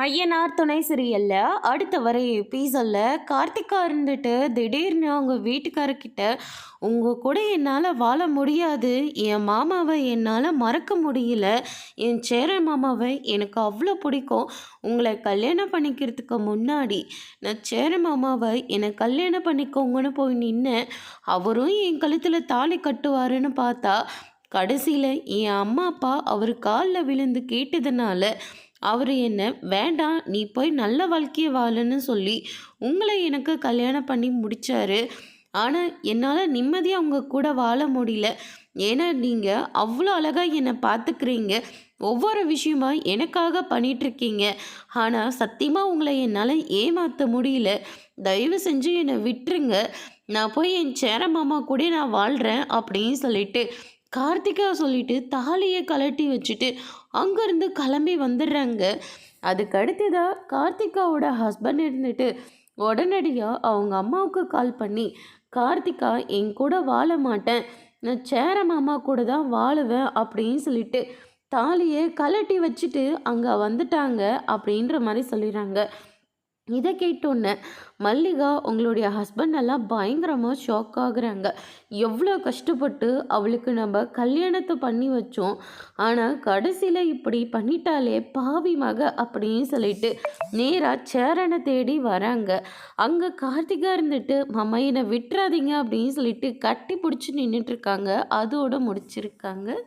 ஐயனார் துணை சீரியல்ல அடுத்த வர எபிசோட்ல கார்த்திகா இருந்துட்டு திடீர்னு அவங்க வீட்டுக்காரர்கிட்ட உங்க கூட என்னால் வாழ முடியாது, என் மாமாவை என்னால் மறக்க முடியல, என் சேரன் மாமாவை எனக்கு அவ்வளோ பிடிக்கும், உங்களை கல்யாணம் பண்ணிக்கிறதுக்கு முன்னாடி நான் சேரன் மாமாவை என்னை கல்யாணம் பண்ணிக்கோங்கன்னு போய் நின்னேன், அவரும் என் கழுத்தில் தாலி கட்டுவாருன்னு பார்த்தா கடைசியில் என் அம்மா அப்பா அவர் காலில் விழுந்து கேட்டதுனால அவர் என்ன வேண்டாம் நீ போய் நல்ல வாழ்க்கையை வாழுன்னு சொல்லி உங்களை எனக்கு கல்யாணம் பண்ணி முடித்தாரு. ஆனால் என்னால் நிம்மதியாக அவங்க கூட வாழ முடியல. ஏன்னா நீங்கள் அவ்வளோ அழகாக என்னை பார்த்துக்கிறீங்க, ஒவ்வொரு விஷயமா எனக்காக பண்ணிகிட்ருக்கீங்க. ஆனால் சத்தியமாக உங்களை என்னால் ஏமாற்ற முடியல, தயவு செஞ்சு என்னை விட்டுருங்க, நான் போய் என் சேர மாமா கூட நான் வாழ்கிறேன் அப்படின்னு சொல்லிட்டு கார்த்திகா சொல்லிட்டு தாலியை கலட்டி வச்சுட்டு அங்கேருந்து கிளம்பி வந்துடுறாங்க. அதுக்கு அடுத்ததாக கார்த்திகாவோட ஹஸ்பண்ட் இருந்துட்டு உடனடியாக அவங்க அம்மாவுக்கு கால் பண்ணி கார்த்திகா என் கூட வாழ மாட்டேன், நான் சேர மாமா கூட தான் வாழுவேன் அப்படின்னு சொல்லிட்டு தாலியை கலட்டி வச்சுட்டு அங்கே வந்துட்டாங்க அப்படின்ற மாதிரி சொல்லிடுறாங்க. இதை கேட்டோன்னே மல்லிகா உங்களுடைய ஹஸ்பண்ட் எல்லாம் பயங்கரமாக ஷாக் ஆகுறாங்க. எவ்வளோ கஷ்டப்பட்டு அவளுக்கு நம்ம கல்யாணத்தை பண்ணி வச்சோம், ஆனால் கடைசியில் இப்படி பண்ணிட்டாலே பாவி மக அப்படின்னு சொல்லிட்டு நேராக சேரனை தேடி வராங்க. அங்கே கார்த்திகா இருந்துட்டு மாமா என்னை விட்டுறாதீங்க அப்படின்னு சொல்லிட்டு கட்டி பிடிச்சி நின்றுட்டுருக்காங்க. அதோடு முடிச்சிருக்காங்க.